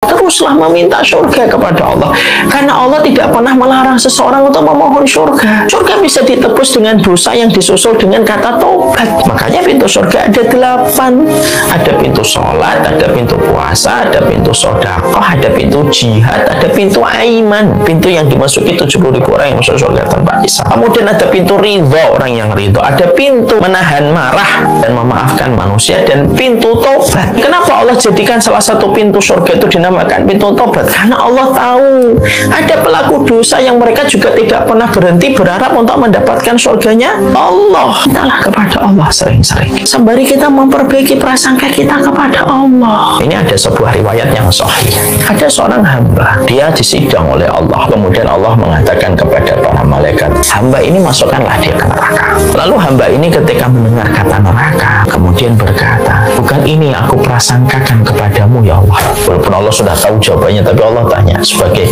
teruslah meminta surga kepada Allah. Karena Allah tidak pernah melarang seseorang untuk memohon surga. Surga bisa ditebus dengan dosa yang disusul dengan kata taubat. Makanya pintu surga ada 8. Ada pintu sholat, ada pintu puasa, ada pintu sedekah, ada pintu jihad, ada pintu aiman. Pintu yang dimasuki 70.000 orang yang masuk surga tanpa hisab. Kemudian ada pintu ridho, orang yang ridho. Ada pintu menahan marah dan memaafkan manusia, dan pintu taubat. Kenapa Allah jadikan salah satu pintu surga itu dinamakan pintu taubat? Karena Allah tahu ada pelaku dosa yang mereka juga tidak pernah berhenti berharap untuk mendapatkan surganya Allah. Mintalah kepada Allah sering-sering, sembari kita memperbaiki prasangka kita kepada Allah. Ini ada sebuah riwayat yang sahih. Ada seorang hamba, dia disidang oleh Allah. Kemudian Allah mengatakan kepada para malaikat, hamba ini masukkanlah dia ke neraka. Lalu hamba ini ketika mendengar kata neraka, kemudian berkata, bukan ini aku prasangkakan kepadamu ya Allah. Walaupun Allah sudah tahu jawabannya, tapi Allah tanya sebagai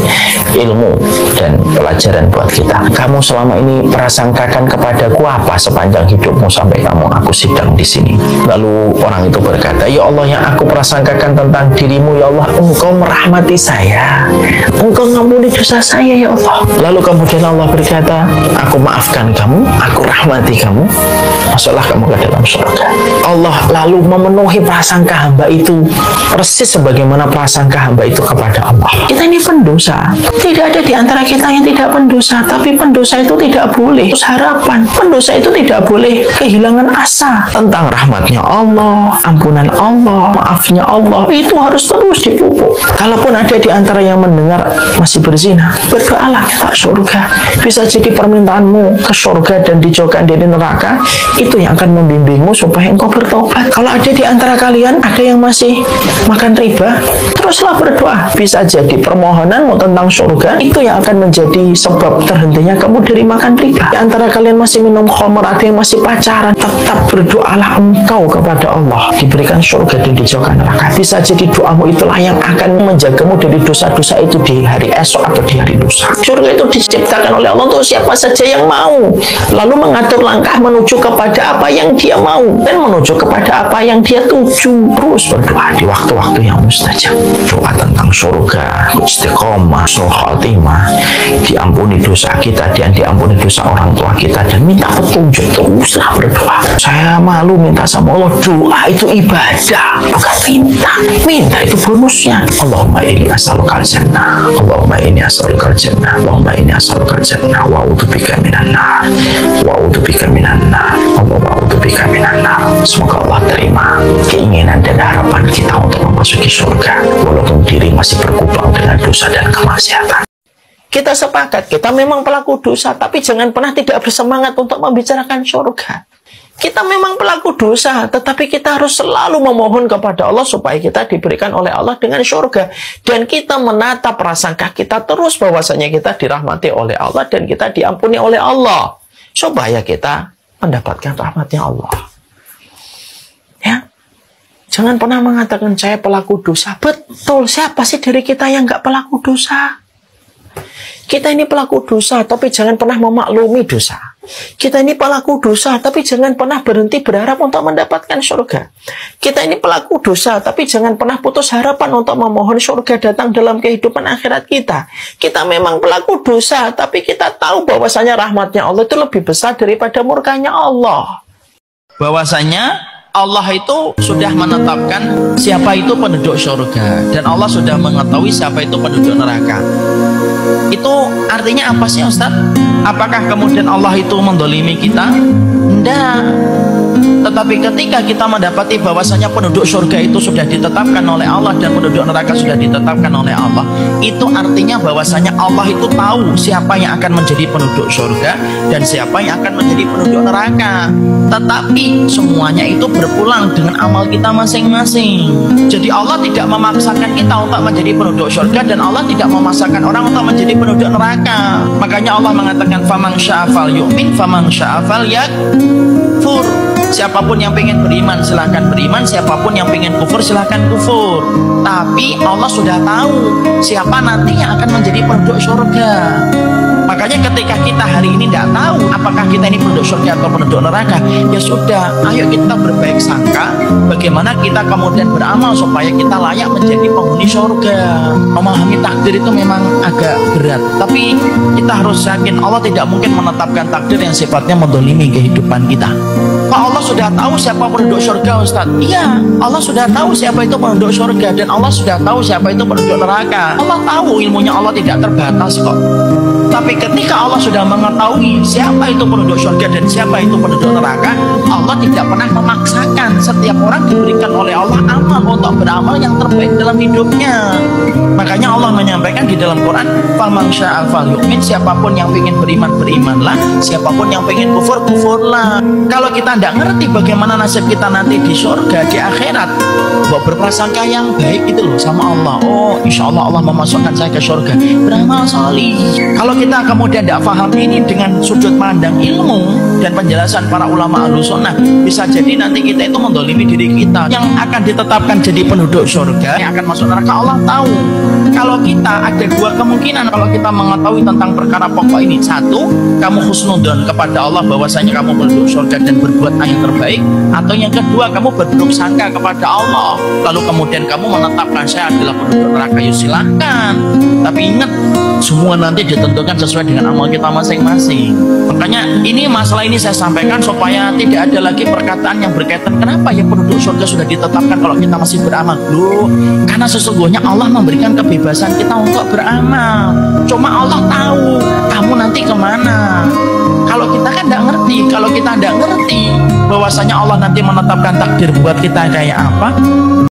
ilmu dan pelajaran buat kita. Kamu selama ini prasangkakan kepadaku apa sepanjang hidupmu sampai kamu aku sidang di sini? Lalu orang itu berkata, ya Allah, yang aku prasangkakan tentang dirimu ya Allah, engkau merahmati saya, engkau ngampuni dosa saya ya Allah. Lalu kemudian Allah berkata, aku maafkan kamu, aku rahmati kamu, masuklah kamu ke dalam surga. Allah lalu memenuhi prasangka hamba itu persis sebagaimana prasangka hamba itu kepada Allah. Kita ini pendosa. Tidak ada di antara kita yang tidak pendosa, tapi pendosa itu tidak boleh putus harapan. Pendosa itu tidak boleh kehilangan asa tentang rahmatnya Allah, ampunan Allah, maafnya Allah. Itu harus terus dipupuk. Kalaupun ada di antara yang mendengar masih berzina, berdoalah minta surga. Bisa jadi permintaanmu ke surga dan dijauhkan dari neraka, itu yang akan membimbingmu supaya engkau bertobat. Kalau ada di antara kalian ada yang masih makan riba, teruslah berdoa. Bisa jadi permohonanmu tentang surga itu yang akan menjadi sebab terhentinya kamu dari makan riba. Di antara kalian masih minum khamr, ada yang masih pacaran, tetap berdoalah engkau kepada Allah diberikan surga dan dijauhkan neraka. Bisa jadi doamu itulah yang akan menjagamu dari dosa-dosa itu di hari esok atau di hari lusa. Surga itu diciptakan oleh Allah untuk siapa saja yang mau, lalu mengatur langkah menuju kepada apa yang dia mau dan menuju kepada apa yang dia tuju. Terus berdoa di waktu-waktu yang mustajab. Doa tentang surga, istiqomah, husnul khatimah, diampuni dosa kita dan diampuni dosa orang tua kita, dan minta petunjuk. Teruslah berdoa. Saya malu minta sama Allah. Doa itu ibadah, bukan minta. Minta itu bonusnya. Allahumma inni as'alukal jannah, Allahumma inni as'alukal jannah, Allahumma inni as'alukal jannah, wa a'udzubika minan nar, wa a'udzubika minan nar, wa a'udzubika minan nar. Semoga Allah terima keinginan dan harapan kita untuk memasuki surga, walaupun diri masih berkubang dengan dosa dan kemaksiatan. Kita sepakat, kita memang pelaku dosa, tapi jangan pernah tidak bersemangat untuk membicarakan surga. Kita memang pelaku dosa, tetapi kita harus selalu memohon kepada Allah supaya kita diberikan oleh Allah dengan surga. Dan kita menata prasangka kita terus bahwasanya kita dirahmati oleh Allah dan kita diampuni oleh Allah, supaya kita mendapatkan rahmatnya Allah. Ya, jangan pernah mengatakan saya pelaku dosa. Betul, siapa sih dari kita yang nggak pelaku dosa? Kita ini pelaku dosa, tapi jangan pernah memaklumi dosa. Kita ini pelaku dosa, tapi jangan pernah berhenti berharap untuk mendapatkan surga. Kita ini pelaku dosa, tapi jangan pernah putus harapan untuk memohon surga datang dalam kehidupan akhirat kita. Kita memang pelaku dosa, tapi kita tahu bahwasanya rahmatnya Allah itu lebih besar daripada murkanya Allah. Bahwasanya Allah itu sudah menetapkan siapa itu penduduk surga, dan Allah sudah mengetahui siapa itu penduduk neraka. Itu artinya apa sih Ustaz? Apakah kemudian Allah itu mendolimi kita? Tidak. Tetapi ketika kita mendapati bahwasanya penduduk surga itu sudah ditetapkan oleh Allah dan penduduk neraka sudah ditetapkan oleh Allah, itu artinya bahwasanya Allah itu tahu siapa yang akan menjadi penduduk surga dan siapa yang akan menjadi penduduk neraka. Tetapi semuanya itu berpulang dengan amal kita masing-masing. Jadi Allah tidak memaksakan kita untuk menjadi penduduk surga, dan Allah tidak memaksakan orang untuk menjadi penduduk neraka. Makanya Allah mengatakan faman sya'afal yu'min faman sya'afal yakfur. Siapapun yang pengen beriman silahkan beriman, siapapun yang pengen kufur silahkan kufur. Tapi Allah sudah tahu siapa nanti yang akan menjadi penduduk surga. Makanya ketika kita hari ini tidak tahu apakah kita ini penduduk surga atau penduduk neraka, ya sudah, ayo kita berbaik sangka bagaimana kita kemudian beramal supaya kita layak menjadi penghuni surga. Memahami takdir itu memang agak berat, tapi kita harus yakin Allah tidak mungkin menetapkan takdir yang sifatnya mendolimi kehidupan kita. Pak, Allah sudah tahu siapa penduduk surga, Ustaz. Iya, Allah sudah tahu siapa itu penduduk surga, dan Allah sudah tahu siapa itu penduduk neraka. Allah tahu, ilmunya Allah tidak terbatas kok. Tapi ketika Allah sudah mengetahui siapa itu penduduk surga dan siapa itu penduduk neraka, Allah tidak pernah memaksakan. Setiap orang diberikan oleh Allah amal untuk beramal yang terbaik dalam hidupnya. Makanya Allah menyampaikan di dalam Quran, "Faman syaa'a falyu'min," siapapun yang ingin beriman, berimanlah, siapapun yang ingin kufur, kufurlah. Kalau kita tidak ngerti bagaimana nasib kita nanti di surga, di akhirat, bahwa berprasangka yang baik itu loh sama Allah. Oh, insya Allah Allah memasukkan saya ke surga, beramal salih. Kalau kita kemudian tidak paham ini dengan sudut pandang ilmu dan penjelasan para ulama Ahlussunnah, bisa jadi nanti kita itu mendolimi diri kita. Yang akan ditetapkan jadi penduduk surga, yang akan masuk neraka, Allah tahu. Kalau kita ada dua kemungkinan kalau kita mengetahui tentang perkara pokok ini. Satu, kamu husnudzon kepada Allah bahwasanya kamu penduduk surga dan berbuat yang terbaik. Atau yang kedua, kamu berburuk sangka kepada Allah, lalu kemudian kamu menetapkan saya adalah penduduk neraka. Ya silahkan, tapi ingat, semua nanti ditentukan sesuai dengan amal kita masing-masing. Makanya ini masalah ini saya sampaikan supaya tidak ada lagi perkataan yang berkaitan kenapa ya penduduk surga sudah ditetapkan kalau kita masih beramal. Loh, karena sesungguhnya Allah memberikan kebebasan kita untuk beramal. Cuma Allah tahu kamu nanti kemana. Kalau kita kan tidak ngerti, kalau kita tidak ngerti bahwasanya Allah nanti menetapkan takdir buat kita kayak apa,